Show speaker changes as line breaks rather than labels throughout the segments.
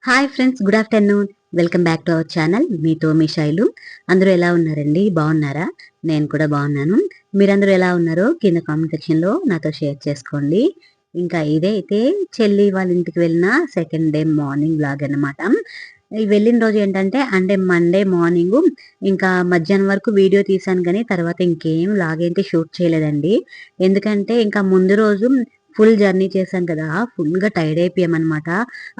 Hi friends, good afternoon. Welcome back to our channel. మీతో మీ శైలు. అందరూ ఎలా ఉన్నారండి? బాగున్నారా? నేను కూడా బాగున్నాను. మీరందరూ ఎలా ఉన్నారో కింద కామెంట్ సెక్షన్లో నాతో షేర్ చేసుకోండి. ఇంకా ఇదైతే చెల్లి వాళ్ళ ఇంటికి వెళ్ళిన సెకండ్ డే మార్నింగ్ బ్లాగ్ అనమాట. వెళ్ళిన రోజు ఏంటంటే అంటే మండే మార్నింగ్ ఇంకా మధ్యాహ్నం వరకు వీడియో తీసాను, కానీ తర్వాత ఇంకేం లాగైతే షూట్ చేయలేదండి. ఎందుకంటే ఇంకా ముందు రోజు ఫుల్ జర్నీ చేశాను కదా, ఫుల్గా టైర్డ్ అయిపోయామన్నమాట.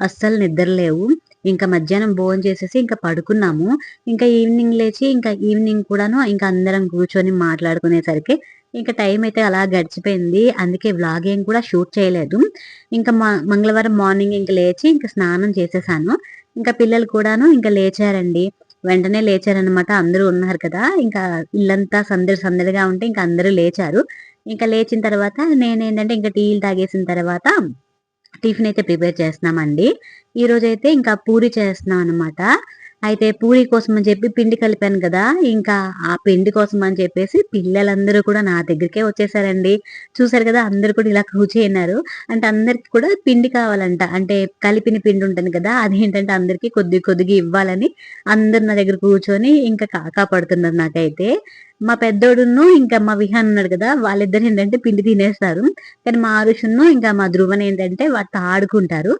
అస్సలు నిద్ర లేవు. ఇంకా మధ్యాహ్నం భోజనం చేసేసి ఇంకా పడుకున్నాము. ఇంకా ఈవినింగ్ లేచి ఇంకా ఈవినింగ్ కూడాను ఇంకా అందరం కూర్చొని మాట్లాడుకునేసరికి ఇంకా టైం అయితే అలా గడిచిపోయింది. అందుకే వ్లాగ్ ఏం కూడా షూట్ చేయలేదు. ఇంకా మంగళవారం మార్నింగ్ ఇంకా లేచి ఇంకా స్నానం చేసేసాను. ఇంకా పిల్లలు కూడాను ఇంకా లేచారండి. వెంటనే లేచారనమాట. అందరూ ఉన్నారు కదా, ఇంకా ఇల్లంతా సందడి సందడిగా ఉంటే ఇంకా అందరూ లేచారు. ఇంకా లేచిన తర్వాత నేనేంటంటే ఇంకా టీలు తాగేసిన తర్వాత టిఫిన్ అయితే ప్రిపేర్ చేస్తున్నామండి. ఈ రోజైతే ఇంకా పూరి చేస్తున్నాం అనమాట. అయితే పూరి కోసం అని చెప్పి పిండి కలిపాను కదా, ఇంకా ఆ పిండి కోసం అని చెప్పేసి పిల్లలందరూ కూడా నా దగ్గరికే వచ్చేసారండి. చూసారు కదా, అందరూ కూడా ఇలా కూర్చున్నారు. అంటే అందరికి కూడా పిండి కావాలంట. అంటే కలిపిన పిండి ఉంటుంది కదా, అదేంటంటే అందరికి కొద్ది కొద్దిగా ఇవ్వాలని అందరు నా దగ్గర కూర్చొని ఇంకా కాకా పడుతున్నారు నాకైతే. మా పెద్దోడును ఇంకా మా విహాన్ ఉన్నాడు కదా, వాళ్ళిద్దరు ఏంటంటే పిండి తినేస్తారు. కానీ మా ఆరుషును ఇంకా మా ధ్రువన్ ఏంటంటే వాటితో ఆడుకుంటారు.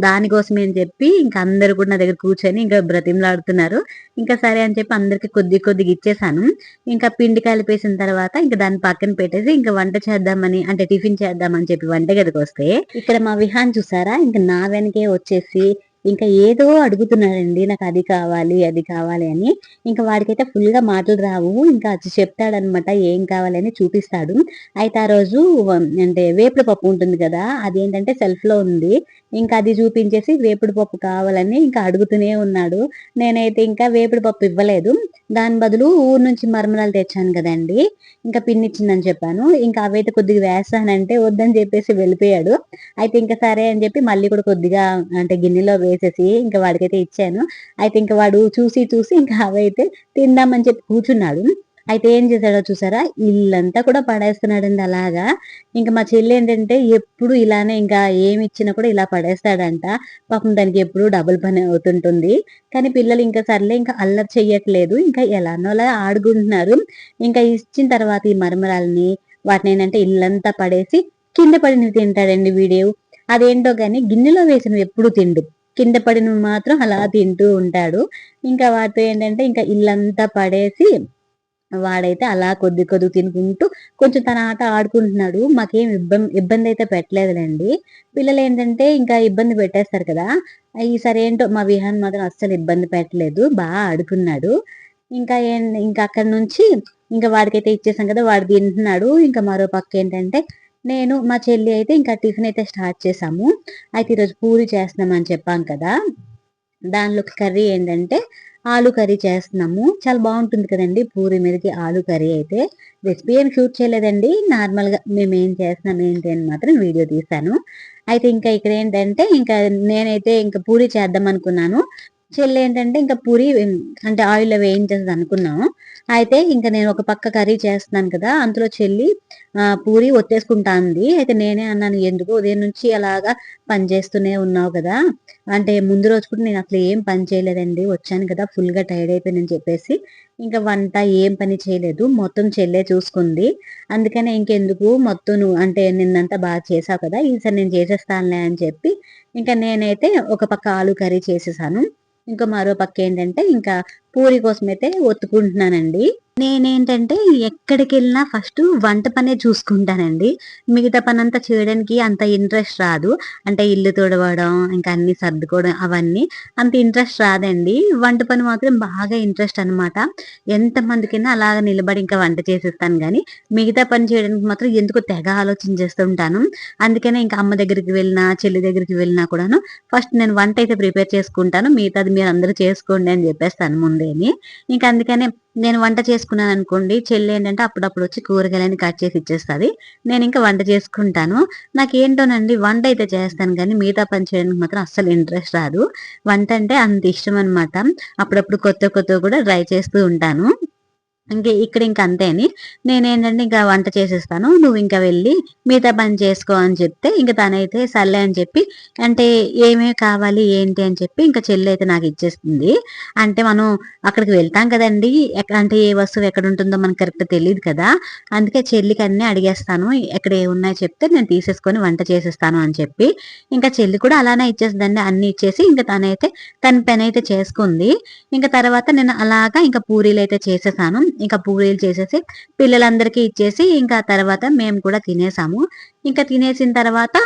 దానికోసమే అని చెప్పి ఇంకా అందరూ కూడా నా దగ్గర కూర్చొని ఇంకా బ్రతిమలాడుతున్నారు. ఇంకా సరే అని చెప్పి అందరికి కొద్ది కొద్దిగా ఇచ్చేసాను. ఇంకా పిండి కలిపేసిన తర్వాత ఇంకా దాన్ని పక్కన పెట్టేసి ఇంకా వంట చేద్దామని అంటే టిఫిన్ చేద్దామని చెప్పి వంటగదికి వస్తే ఇక్కడ మా విహాన్ చూసారా, ఇంకా నా వెనకే వచ్చేసి ఇంకా ఏదో అడుగుతున్నాడండి, నాకు అది కావాలి అది కావాలి అని. ఇంకా వాడికైతే ఫుల్ గా మాటలు రావు. ఇంకా అది చెప్తాడనమాట, ఏం కావాలని చూపిస్తాడు. అయితే ఆ రోజు అంటే వేపుడు పప్పు ఉంటుంది కదా, అదేంటంటే సెల్ఫ్ లో ఉంది. ఇంకా అది చూపించేసి వేపుడు పప్పు కావాలని ఇంకా అడుగుతూనే ఉన్నాడు. నేనైతే ఇంకా వేపుడు పప్పు ఇవ్వలేదు. దాని బదులు ఊరు నుంచి మరమరాలు తెచ్చాను కదండి, ఇంకా పిన్నిచ్చిందని చెప్పాను. ఇంకా అవైతే కొద్దిగా వేస్తానంటే వద్దని చెప్పేసి వెళ్ళిపోయాడు. అయితే ఇంకా సరే అని చెప్పి మళ్ళీ కూడా కొద్దిగా అంటే గిన్నెలో వేసేసి ఇంకా వాడికైతే ఇచ్చాను. అయితే ఇంకా వాడు చూసి చూసి ఇంకా అవైతే తిందామని చెప్పి కూర్చున్నాడు. అయితే ఏం చేశాడో చూసారా, ఇల్లంతా కూడా పడేస్తున్నాడండి అలాగా. ఇంకా మా చెల్లి ఏంటంటే ఎప్పుడు ఇలానే ఇంకా ఏమి ఇచ్చినా కూడా ఇలా పడేస్తాడంట. పాపం దానికి ఎప్పుడు డబుల్ పని అవుతుంటుంది. కానీ పిల్లలు ఇంకా సర్లే ఇంకా అల్లరి చెయ్యట్లేదు, ఇంకా ఎలానోలా ఆడుకుంటున్నారు. ఇంకా ఇచ్చిన తర్వాత ఈ మరమరాలని వాటిని ఏంటంటే ఇల్లంతా పడేసి కింద పడినవి తింటాడండి వీడియో. అదేంటో గాని గిన్నెలో వేసినవి ఎప్పుడు తిండు, కింద పడినవి మాత్రం అలా తింటూ ఉంటాడు. ఇంకా వాటితో ఏంటంటే ఇంకా ఇల్లంతా పడేసి వాడైతే అలా కొద్ది కొద్ది తినుకుంటూ కొంచెం తన ఆట ఆడుకుంటున్నాడు. మాకేం ఇబ్బంది అయితే పెట్టలేదులేండి. పిల్లలు ఏంటంటే ఇంకా ఇబ్బంది పెట్టేస్తారు కదా, ఈసారి ఏంటో మా విహాన్ మాత్రం అస్సలు ఇబ్బంది పెట్టలేదు, బాగా ఆడుకున్నాడు. ఇంకా ఇంకా అక్కడ నుంచి ఇంకా వాడికైతే ఇచ్చేసాం కదా, వాడు తింటున్నాడు. ఇంకా మరో పక్క ఏంటంటే నేను మా చెల్లి అయితే ఇంకా టిఫిన్ అయితే స్టార్ట్ చేసాము. అయితే ఈరోజు పూరి చేస్తున్నామని చెప్పాం కదా, దానిలోకి కర్రీ ఏంటంటే ఆలు కర్రీ చేస్తున్నాము. చాలా బాగుంటుంది కదండి పూరి మీదకి ఆలు కర్రీ. అయితే రెసిపీ ఏం షూట్ చేయలేదండి, నార్మల్గా మేము ఏం చేస్తున్నాం ఏంటి అని మాత్రం వీడియో తీశాను. అయితే ఇంకా ఇక్కడ ఏంటంటే ఇంకా నేనైతే ఇంకా పూరి చేద్దాం అనుకున్నాను. చెల్లి ఏంటంటే ఇంకా పూరి అంటే ఆయిల్లో వేయించేది అనుకున్నాము. అయితే ఇంకా నేను ఒక పక్క కర్రీ చేస్తున్నాను కదా, అందులో చెల్లి పూరి ఒత్తేసుకుంటా ఉంది. అయితే నేనే అన్నాను, ఎందుకు ఉదయం నుంచి అలాగా పని చేస్తూనే ఉన్నావు కదా, అంటే ముందు రోజు కూడా నేను అసలు ఏం పని చేయలేదండి, వచ్చాను కదా ఫుల్ గా టైర్డ్ అయిపోయిందని చెప్పేసి ఇంకా వంట ఏం పని చేయలేదు, మొత్తం చెల్లే చూసుకుంది. అందుకనే ఇంకెందుకు మొత్తం నువ్వు అంటే నిన్నంతా బాగా చేసావు కదా, ఈసారి నేను చేసేస్తానులే అని చెప్పి ఇంకా నేనైతే ఒక పక్క ఆలు కర్రీ చేసేసాను. ఇంకా మరో పక్క ఏంటంటే ఇంకా పూరి కోసం అయితే ఒత్తుకుంటున్నానండి. నేనేంటంటే ఎక్కడికి వెళ్ళినా ఫస్ట్ వంట పనే చూసుకుంటానండి. మిగతా పనంతా చేయడానికి అంత ఇంట్రెస్ట్ రాదు. అంటే ఇల్లు తుడవడం ఇంకా అన్ని సర్దుకోవడం అవన్నీ అంత ఇంట్రెస్ట్ రాదండి. వంట పని మాత్రం బాగా ఇంట్రెస్ట్ అనమాట. ఎంతమందికైనా అలాగ నిలబడి ఇంకా వంట చేసేస్తాను, కానీ మిగతా పని చేయడానికి మాత్రం ఎందుకో తెగ ఆలోచన చేస్తుంటాను. అందుకనే ఇంకా అమ్మ దగ్గరికి వెళ్ళినా చెల్లి దగ్గరికి వెళ్ళినా కూడాను ఫస్ట్ నేను వంట అయితే ప్రిపేర్ చేసుకుంటాను, మిగతాది మీరు అందరూ చేసుకోండి అని చెప్పేస్తాను ముందేని. ఇంకా అందుకనే నేను వంట చేసుకున్నాను అనుకోండి, చెల్లి ఏంటంటే అప్పుడప్పుడు వచ్చి కూరగాయలని కట్ చేసి ఇచ్చేస్తుంది. నేను ఇంకా వంట చేసుకుంటాను. నాకేంటోనండి వంట అయితే చేస్తాను, కానీ మిగతా పని చేయడానికి మాత్రం అస్సలు ఇంట్రెస్ట్ రాదు. వంట అంటే అంత ఇష్టం అనమాట. అప్పుడప్పుడు కొత్త కొత్త కూడా ట్రై చేస్తూ ఉంటాను. ఇక్కడ ఇంక అంతే అని నేనేంటంటే ఇంకా వంట చేసేస్తాను, నువ్వు ఇంకా వెళ్ళి మిగతా పని చేసుకో అని చెప్తే ఇంక తనైతే సర్లే అని చెప్పి అంటే ఏమేమి కావాలి ఏంటి అని చెప్పి ఇంకా చెల్లి అయితే నాకు ఇచ్చేస్తుంది. అంటే మనం అక్కడికి వెళ్తాం కదండి, అంటే ఏ వస్తువు ఎక్కడ ఉంటుందో మనకు కరెక్ట్ తెలియదు కదా, అందుకే చెల్లికి అన్నీ అడిగేస్తాను, ఎక్కడ ఏమున్నాయో చెప్తే నేను తీసేసుకొని వంట చేసేస్తాను అని చెప్పి ఇంకా చెల్లి కూడా అలానే ఇచ్చేస్తుందండి. అన్ని ఇచ్చేసి ఇంకా తన పని అయితే చేసుకుంది. ఇంకా తర్వాత నేను అలాగా ఇంకా పూరీలు అయితే చేసేసాను. ఇంకా పూరీలు చేసేసి పిల్లలందరికీ ఇచ్చేసి ఇంకా తర్వాత మేము కూడా తినేసాము. ఇంకా తినేసిన తర్వాత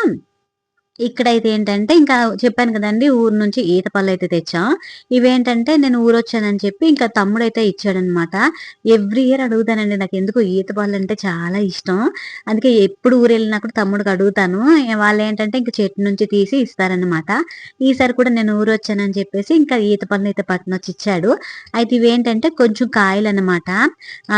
ఇక్కడైతే ఏంటంటే ఇంకా చెప్పాను కదండి, ఊరు నుంచి ఈత పళ్ళు అయితే తెచ్చాం. ఇవేంటంటే నేను ఊరొచ్చానని చెప్పి ఇంకా తమ్ముడైతే ఇచ్చాడనమాట. ఎవ్రీ ఇయర్ అడుగుతానండి, నాకు ఎందుకు ఈత పళ్ళు అంటే చాలా ఇష్టం. అందుకే ఎప్పుడు ఊరెళ్ళినా కూడా తమ్ముడికి అడుగుతాను. వాళ్ళు ఏంటంటే ఇంక చెట్టు నుంచి తీసి ఇస్తారనమాట. ఈసారి కూడా నేను ఊరొచ్చానని చెప్పేసి ఇంకా ఈత పళ్ళు అయితే పట్టునొచ్చి ఇచ్చాడు. అయితే ఇవేంటంటే కొంచెం కాయలన్నమాట.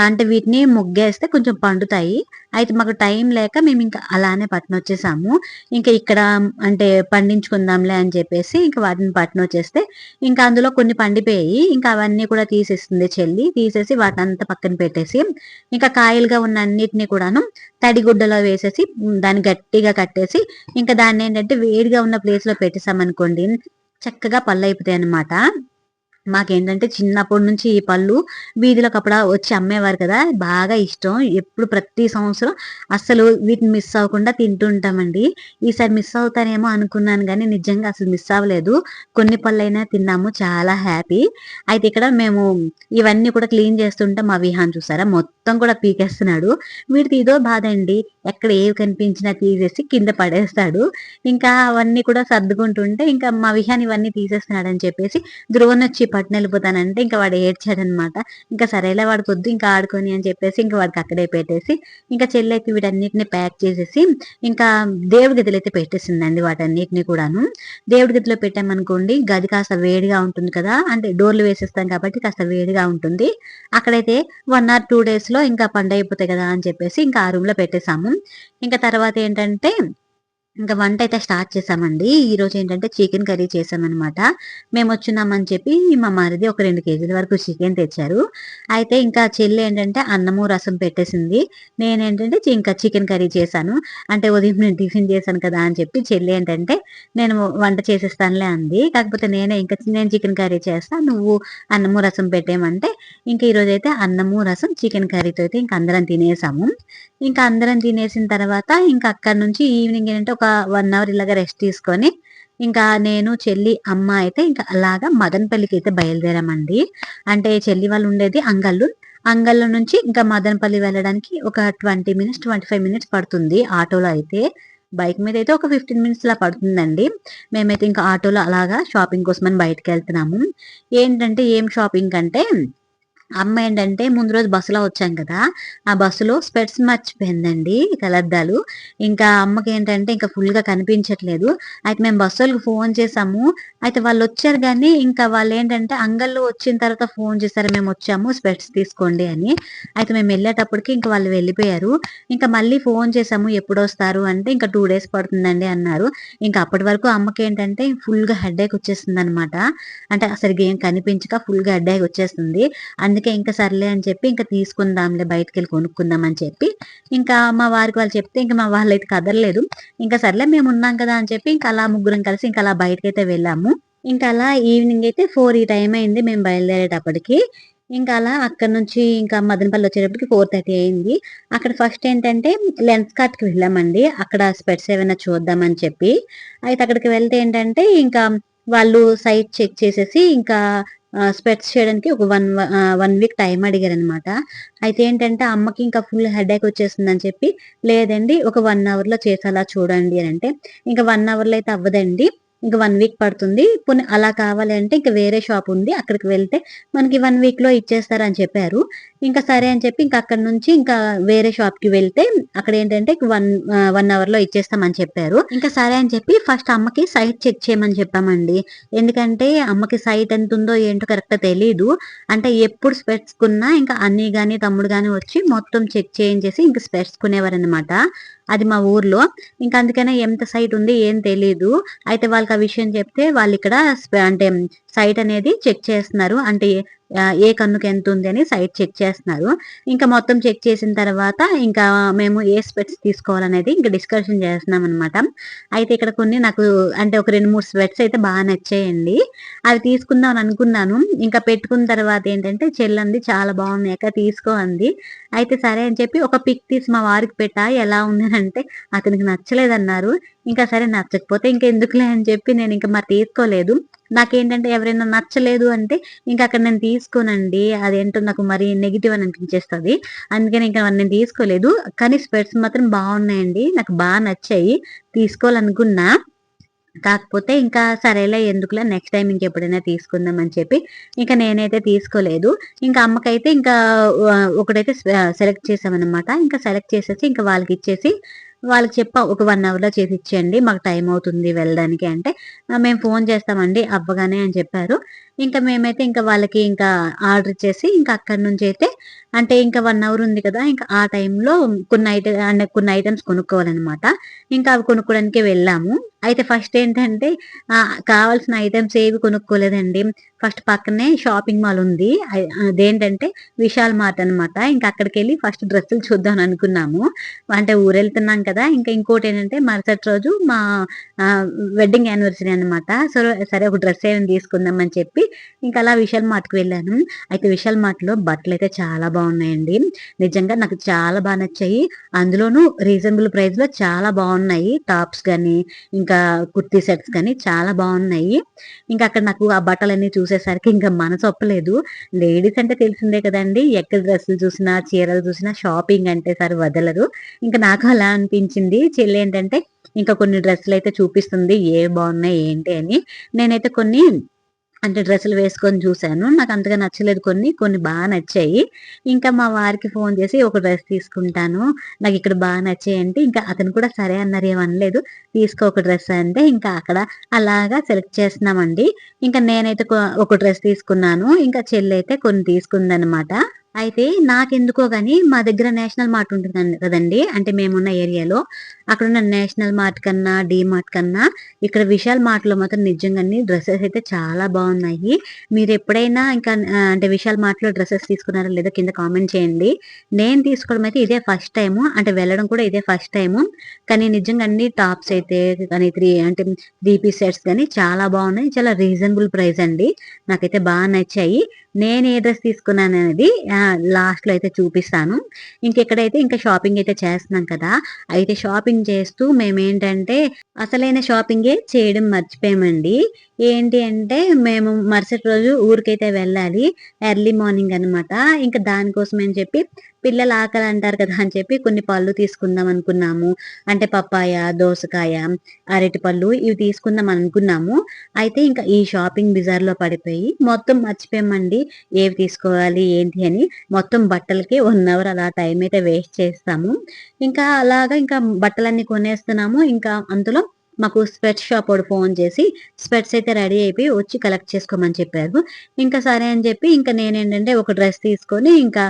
అంటే వీటిని ముగ్గేస్తే కొంచెం పండుతాయి. అయితే మాకు టైం లేక మేము ఇంకా అలానే పట్టునొచ్చేసాము. ఇంకా ఇక్కడ అంటే పండించుకుందాంలే అని చెప్పేసి ఇంకా వాటిని పట్టునొచ్చేస్తే ఇంకా అందులో కొన్ని పండిపోయాయి. ఇంకా అవన్నీ కూడా తీసేస్తుంది చెల్లి. తీసేసి వాటంతా పక్కన పెట్టేసి ఇంకా కాయలుగా ఉన్న అన్నిటిని కూడాను తడిగుడ్డలో వేసేసి దాన్ని గట్టిగా కట్టేసి ఇంకా దాన్ని ఏంటంటే వేడిగా ఉన్న ప్లేస్ లో పెట్టేసామనుకోండి, చక్కగా పళ్ళు అయిపోతాయి అనమాట. మాకేంటంటే చిన్నప్పటి నుంచి ఈ పళ్ళు వీధిలోకి అప్పుడు వచ్చి అమ్మేవారు కదా, బాగా ఇష్టం. ఎప్పుడు ప్రతి సంవత్సరం అస్సలు వీటిని మిస్ అవ్వకుండా తింటుంటామండి. ఈసారి మిస్ అవుతానేమో అనుకున్నాను కానీ నిజంగా అసలు మిస్ అవ్వలేదు. కొన్ని పళ్ళైనా తిన్నాము, చాలా హ్యాపీ. అయితే ఇక్కడ మేము ఇవన్నీ కూడా క్లీన్ చేస్తుంటే మా విహాన్ చూసారా మొత్తం కూడా పీకేస్తున్నాడు. వీడికి ఇదో బాధ అండి, ఎక్కడ ఏవి కనిపించినా తీసేసి కింద పడేస్తాడు. ఇంకా అవన్నీ కూడా సర్దుకుంటుంటే ఇంకా మా విహాన్ ఇవన్నీ తీసేస్తున్నాడు అని చెప్పేసి ధ్రువన్ వచ్చి పట్టున వెళ్ళిపోతానంటే ఇంకా వాడు ఏడ్చాడనమాట. ఇంకా సరేలే వాడు పొద్దు ఇంకా ఆడుకొని అని చెప్పేసి ఇంకా వాడికి అక్కడే పెట్టేసి ఇంకా చెల్లి అయితే వీటన్నిటిని ప్యాక్ చేసేసి ఇంకా దేవుడి గదిలో అయితే పెట్టేసిందండి వాటన్నిటిని కూడాను. దేవుడి గదిలో పెట్టామనుకోండి గది కాస్త వేడిగా ఉంటుంది కదా, అంటే డోర్లు వేసేస్తాం కాబట్టి కాస్త వేడిగా ఉంటుంది. అక్కడైతే 1 or 2 days లో ఇంకా పండైపోతాయి కదా అని చెప్పేసి ఇంకా ఆ రూమ్ లో పెట్టేశాము. ఇంకా తర్వాత ఏంటంటే ఇంకా వంట అయితే స్టార్ట్ చేసామండి. ఈరోజు ఏంటంటే చికెన్ కర్రీ చేసామనమాట. మేము వచ్చున్నామని చెప్పి మా మరిది ఒక 2 కేజీల వరకు చికెన్ తెచ్చారు. అయితే ఇంకా చెల్లి ఏంటంటే అన్నము రసం పెట్టేసింది. నేనేంటంటే ఇంకా చికెన్ కర్రీ చేశాను. అంటే ఉదయం నేను టిఫిన్ చేశాను కదా అని చెప్పి చెల్లి ఏంటంటే నేను వంట చేసేస్తానులే అంది. కాకపోతే నేను చికెన్ కర్రీ చేస్తా, నువ్వు అన్నము రసం పెట్టేయమంటే ఇంకా ఈరోజు అయితే అన్నము రసం చికెన్ కర్రీతో అయితే ఇంకా అందరం తినేసాము. ఇంకా అందరం తినేసిన తర్వాత ఇంకా అక్కడి నుంచి ఈవినింగ్ ఏంటంటే ఒక 1 అవర్ ఇలాగ రెస్ట్ తీసుకొని ఇంకా నేను చెల్లి అమ్మ అయితే ఇంకా అలాగా మదనపల్లికి అయితే బయలుదేరామండి. అంటే చెల్లి వాళ్ళు ఉండేది అంగళ్ళు. అంగళ్ళ నుంచి ఇంకా మదనపల్లి వెళ్ళడానికి ఒక 20 మినిట్స్ 25 మినిట్స్ పడుతుంది ఆటోలో అయితే. బైక్ మీద అయితే ఒక 15 మినిట్స్ లా పడుతుందండి. మేమైతే ఇంకా ఆటోలో అలాగా షాపింగ్ కోసమని బయటకు వెళ్తున్నాము. ఏంటంటే ఏం షాపింగ్ అంటే అమ్మ ఏంటంటే ముందు రోజు బస్సులో వచ్చాం కదా, ఆ బస్సులో స్పెట్స్ మర్చిపోయిందండి, కలద్దాలు. ఇంకా అమ్మకి ఏంటంటే ఇంకా ఫుల్ గా కనిపించట్లేదు. అయితే మేము బస్సు వాళ్ళకి ఫోన్ చేసాము. అయితే వాళ్ళు వచ్చారు కానీ ఇంకా వాళ్ళు ఏంటంటే అంగళ్ళు వచ్చిన తర్వాత ఫోన్ చేశారు, మేము వచ్చాము స్పెట్స్ తీసుకోండి అని. అయితే మేము వెళ్ళేటప్పటికి ఇంకా వాళ్ళు వెళ్ళిపోయారు. ఇంకా మళ్ళీ ఫోన్ చేసాము ఎప్పుడు వస్తారు అంటే ఇంకా 2 days పడుతుందండి అన్నారు. ఇంకా అప్పటి వరకు అమ్మకి ఏంటంటే ఫుల్ గా హెడేక్ వచ్చేస్తుంది అనమాట. అంటే అసలు ఏం కనిపించక ఫుల్ గా హెడేక్ వచ్చేస్తుంది. అందుకే ఇంకా సర్లే అని చెప్పి ఇంకా తీసుకుందాంలే బయటకెళ్ళి కొనుక్కుందాం అని చెప్పి ఇంకా మా వారికి వాళ్ళు చెప్తే ఇంకా మా వాళ్ళైతే కదలలేదు. ఇంకా సర్లే మేము ఉన్నాం కదా అని చెప్పి ఇంకా అలా ముగ్గురం కలిసి ఇంకా అలా బయటకైతే వెళ్ళాము. ఇంకా అలా ఈవినింగ్ అయితే 4 ఈ టైం అయింది మేము బయలుదేరేటప్పటికి. ఇంకా అలా అక్కడ నుంచి ఇంకా మదనపల్లి వచ్చేటప్పటికి 4:30 అయింది. అక్కడ ఫస్ట్ ఏంటంటే లెన్స్ కార్ట్‌కి వెళ్ళామండి. అక్కడ స్పెట్స్ ఏమైనా చూద్దామని చెప్పి. అయితే అక్కడికి వెళ్తే ఏంటంటే ఇంకా వాళ్ళు సైట్ చెక్ చేసేసి ఇంకా స్పెట్స్ చేయడానికి ఒక 1 వీక్ టైం అడిగారనమాట. అయితే ఏంటంటే అమ్మకి ఇంకా ఫుల్ హెడేక్ వచ్చేసిందని చెప్పి, లేదండి ఒక 1 అవర్‌లో చేసేలా చూడండి అని అంటే, ఇంకా 1 అవర్‌లో అయితే అవ్వదండి, ఇంక 1 వీక్ పడుతుంది. పోనీ అలా కావాలి అంటే ఇంక వేరే షాప్ ఉంది, అక్కడికి వెళ్తే మనకి 1 వీక్‌లో ఇచ్చేస్తారని చెప్పారు. ఇంకా సరే అని చెప్పి ఇంక అక్కడి నుంచి ఇంకా వేరే షాప్‌కి వెళ్తే అక్కడేంటంటే 1 అవర్‌లో ఇచ్చేస్తామని చెప్పారు. ఇంకా సరే అని చెప్పి ఫస్ట్ అమ్మకి సైట్ చెక్ చేయమని చెప్పామండి. ఎందుకంటే అమ్మకి సైట్ ఎంతుందో ఏంటో కరెక్ట్‌గా తెలీదు. అంటే ఎప్పుడు స్పెట్స్ కొన్నా ఇంకా అన్నయ్య గాని, తమ్ముడు గాని వచ్చి మొత్తం చెక్ చేయించేసి ఇంక స్పెట్స్ కొనేవారనమాట. అది మా ఊర్లో. ఇంక అందుకనే ఎంత సైట్ ఉంది ఏం తెలీదు. అయితే వాళ్ళకి ఆ విషయం చెప్తే వాళ్ళిక్కడ అంటే సైట్ అనేది చెక్ చేస్తున్నారు. అంటే ఏ కన్నుకి ఎంత ఉంది అని సైట్ చెక్ చేస్తున్నారు. ఇంకా మొత్తం చెక్ చేసిన తర్వాత ఇంకా మేము ఏ స్పెట్స్ తీసుకోవాలనేది ఇంకా డిస్కషన్ చేస్తున్నాం అనమాట. అయితే ఇక్కడ కొన్ని నాకు అంటే ఒక 2, 3 స్పెట్స్ అయితే బాగా నచ్చాయండి. అవి తీసుకుందాం అని అనుకున్నాను. ఇంకా పెట్టుకున్న తర్వాత ఏంటంటే చెల్లంది చాలా బాగున్నాయి అక్క తీసుకో అంది. అయితే సరే అని చెప్పి ఒక పిక్ తీసి మా వారికి పెట్టా ఎలా ఉంది అంటే అతనికి నచ్చలేదన్నారు. ఇంకా సరే నచ్చకపోతే ఇంకెందుకులే అని చెప్పి నేను ఇంకా మరి తీసుకోలేదు. నాకేంటంటే ఎవరైనా నచ్చలేదు అంటే ఇంక అక్కడ నేను తీసుకోనండి. అదేంటో నాకు మరి నెగెటివ్ అని అనిపించేస్తది. అందుకని ఇంక నేను తీసుకోలేదు. కానీ స్పెట్స్ మాత్రం బాగున్నాయండి. నాకు బాగా నచ్చాయి. తీసుకోవాలనుకున్నా. కాకపోతే ఇంకా సరేలే ఎందుకులే నెక్స్ట్ టైమ్ ఇంకెప్పుడైనా తీసుకుందాం అని చెప్పి ఇంకా నేనైతే తీసుకోలేదు. ఇంకా అమ్మకైతే ఇంకా ఒకటైతే సెలెక్ట్ చేసామనమాట. ఇంకా సెలెక్ట్ చేసేసి ఇంకా వాళ్ళకిచ్చేసి వాళ్ళకి చెప్పాం ఒక 1 అవర్‌లో చేసి ఇచ్చేయండి. మాకు టైం అవుతుంది వెళ్ళడానికి అంటే, మేము ఫోన్ చేస్తామండి అవ్వగానే అని చెప్పారు. ఇంకా మేమైతే ఇంకా వాళ్ళకి ఇంకా ఆర్డర్ ఇచ్చేసి ఇంకా అక్కడి నుంచైతే అంటే ఇంకా 1 అవర్ ఉంది కదా! ఇంకా ఆ టైంలో కొన్ని ఐటెమ్స్ కొనుక్కోవాలనమాట. ఇంకా అవి కొనుక్కోవడానికే వెళ్ళాము. అయితే ఫస్ట్ ఏంటంటే కావాల్సిన ఐటెమ్స్ ఏవి కొనుక్కోలేదండి. ఫస్ట్ పక్కనే షాపింగ్ మాల్ ఉంది. అదేంటంటే విశాల్ మార్ట్ అనమాట. ఇంకా అక్కడికెళ్ళి ఫస్ట్ డ్రెస్సులు చూద్దాం అనుకున్నాము. అంటే ఊరెళ్తున్నాం కదా! ఇంకా ఇంకోటేంటంటే మరుసటి రోజు మా వెడ్డింగ్ యానివర్సరీ అనమాట. సరే ఒక డ్రెస్ ఏమైనా తీసుకుందాం అని చెప్పి ఇంకా అలా విశాల్ మార్ట్‌కి వెళ్ళాను. అయితే విశాల్ మార్ట్‌లో బట్టలైతే చాలా బాగున్నాయండి. నిజంగా నాకు చాలా బా నచ్చాయి. అందులోనూ రీజనబుల్ ప్రైస్‌లో చాలా బాగున్నాయి. టాప్స్ గాని, ఇంకా కుర్తీ సెట్స్ గాని చాలా బాగున్నాయి. ఇంకా అక్కడ నాకు ఆ బట్టలన్నీ చూసేసరికి ఇంకా మనసొప్పలేదు. లేడీస్ అంటే తెలిసిందే కదండీ! ఎక్కడ డ్రెస్సులు చూసినా, చీరలు చూసినా షాపింగ్ అంటే సరి వదలరు. ఇంకా నాకు అలా అనిపించింది. చెల్లేంటంటే ఇంకా కొన్ని డ్రెస్సులయితే చూపిస్తుంది. ఏవి బాగున్నాయి ఏంటి అని. నేనైతే కొన్ని అంటే డ్రెస్సులు వేసుకొని చూసాను. నాకంతగా నచ్చలేదు కొన్ని. కొన్ని బా నచ్చాయి. ఇంకా మా వారికి ఫోను చేసి ఒక డ్రెస్ తీసుకుంటాను. నాకిక్కడ బా నచ్చాయంటే ఇంకా అతను కూడా సరే అన్నారు. ఏమనలేదు. తీసుకో ఒక డ్రెస్ అంటే ఇంకా అక్కడ అలాగా సెలెక్ట్ చేస్తున్నామండి. ఇంకా నేనైతే ఒక డ్రెస్ తీసుకున్నాను. ఇంకా చెల్లయితే కొన్ని తీసుకుందనమాట. అయితే నాకెందుకో గాని మా దగ్గర నేషనల్ మార్ట్ ఉంటుందండి కదండీ! అంటే మేమున్న ఏరియాలో. అక్కడున్న నేషనల్ మార్ట్ కన్నా, డీమార్ట్ కన్నా ఇక్కడ విశాల్ మార్ట్‌లో మాత్రం నిజంగానే డ్రెసెస్ అయితే చాలా బావున్నాయి. మీరెప్పుడైనా ఇంకా అంటే విశాల్ మార్ట్‌లో డ్రెసెస్ తీసుకున్నారా లేదా కింద కామెంట్ చేయండి. నేను తీసుకోవడం అయితే ఇదే ఫస్ట్ టైము. అంటే వెళ్ళడం కూడా ఇదే ఫస్ట్ టైము. కానీ నిజంగా అన్ని టాప్స్ అయితే కానీ 3 పీస్ సెట్స్ గాని చాలా బావున్నాయి. చాలా రీజనబుల్ ప్రైస్ అండి. నాకైతే బా నచ్చాయి. నేను ఏ డ్రెస్ తీసుకున్నాననేది లాస్ట్‌లో అయితే చూపిస్తాను. ఇంకెక్కడైతే ఇంకా షాపింగ్ అయితే చేస్తున్నాం కదా! అయితే షాపింగ్ చేస్తూ మేమేంటంటే అసలైన షాపింగే చేయడం మర్చిపోయామండి. ఏంటి అంటే మేము మరుసటి రోజు ఊరికైతే వెళ్ళాలి. ఎర్లీ మార్నింగ్ అనమాట. ఇంక దానికోసం అని చెప్పి పిల్లలు ఆకలి అంటారు కదా! అని చెప్పి కొన్ని పళ్ళు తీసుకుందాం అనుకున్నాము. అంటే పప్పాయ, దోసకాయ, అరటిపళ్ళు ఇవి తీసుకుందాం అనుకున్నాము. అయితే ఇంకా ఈ షాపింగ్ బజార్‌లో పడిపోయి మొత్తం మర్చిపోయామండి. ఏవి తీసుకోవాలి ఏంటి అని. మొత్తం బట్టలకి 1 అవర్ అలా టైం అయితే వేస్ట్ చేస్తాము. ఇంకా అలాగా ఇంకా బట్టలన్నీ కొనేస్తున్నాము. ఇంకా అంతలో మాకు స్పెట్స్ షాపోడు ఫోను చేసి స్పెట్స్ అయితే రెడీ అయిపోయి వచ్చి కలెక్ట్ చేసుకోమని చెప్పారు. ఇంకా సరే అని చెప్పి ఇంకా నేనేంటంటే ఒక డ్రెస్ తీసుకొని ఇంకా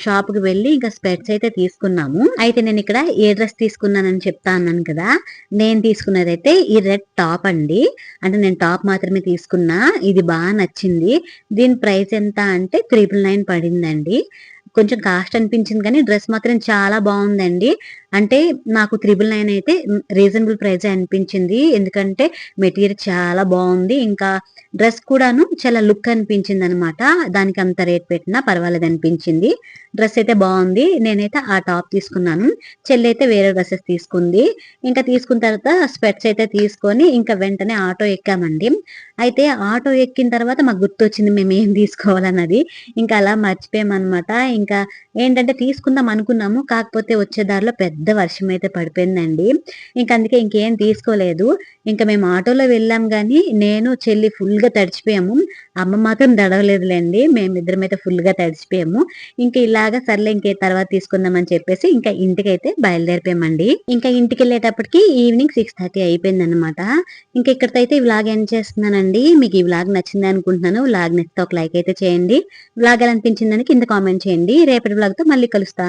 షాప్‌కి వెళ్ళి ఇంకా స్పెట్స్ అయితే తీసుకున్నాము. అయితే నేనిక్కడ ఏ డ్రెస్ తీసుకున్నానని చెప్తా అన్నాను కదా! నేను తీసుకున్నదైతే ఈ రెడ్ టాప్ అండి. అంటే నేను టాప్ మాత్రమే తీసుకున్నా. ఇది బా నచ్చింది. దీని ప్రైస్ ఎంత అంటే 999 పడిందండి. కొంచెం కాస్ట్ అనిపించింది కానీ డ్రెస్ మాత్రం చాలా బావుందండి. అంటే నాకు 999 అయితే రీజనబుల్ ప్రైజే అనిపించింది. ఎందుకంటే మెటీరియల్ చాలా బావుంది. ఇంకా డ్రెస్ కూడాను చాలా లుక్ అనిపించిందనమాట. దానికి అంత రేట్ పెట్టినా పర్వాలేదనిపించింది. డ్రెస్ అయితే బావుంది. నేనైతే ఆ టాప్ తీసుకున్నాను. చెల్లైతే వేరే డ్రెసెస్ తీసుకుంది. ఇంకా తీసుకున్న తర్వాత స్పెట్స్ అయితే తీసుకొని ఇంకా వెంటనే ఆటో ఎక్కామండి. అయితే ఆటో ఎక్కిన తర్వాత మాకు గుర్తొచ్చింది మేమేం తీసుకోవాలన్నది. ఇంకా అలా మర్చిపోయామనమాట. ఇంకా ఏంటంటే తీసుకుందాం అనుకున్నాము. కాకపోతే వచ్చే దారిలో పెద్ద వర్షం అయితే పడిపోయిందండి. ఇంక అందుకే ఇంకేం తీసుకోలేదు. ఇంక మేము ఆటోలో వెళ్ళాం గానీ, నేను, చెల్లి ఫుల్‌గా తడిచిపోయాము. అమ్మ మాత్రం తడవలేదులెండి. మేమిద్దరమైతే ఫుల్‌గా తడిచిపోయాము. ఇంక ఇలాగా సర్లే ఇంక తర్వాత తీసుకుందాం అని చెప్పేసి ఇంకా ఇంటికైతే బయలుదేరిపోయామండి. ఇంకా ఇంటికెళ్ళేటప్పటికి ఈవినింగ్ 6:30 అయిపోయిందనమాట. ఇంక ఇక్కడితో అయితే ఈ వ్లాగ్ ఎండ్ చేస్తున్నానండి. మీకు ఈ వ్లాగ్ నచ్చింది అనుకుంటున్నాను. వ్లాగ్ నచ్చితే ఒక లైక్ అయితే చేయండి. వ్లాగ్ ఎలా అనిపించిందని కింద కామెంట్ చేయండి. రేపటి వ్లాగ్‌తో మళ్ళీ కలుస్తా.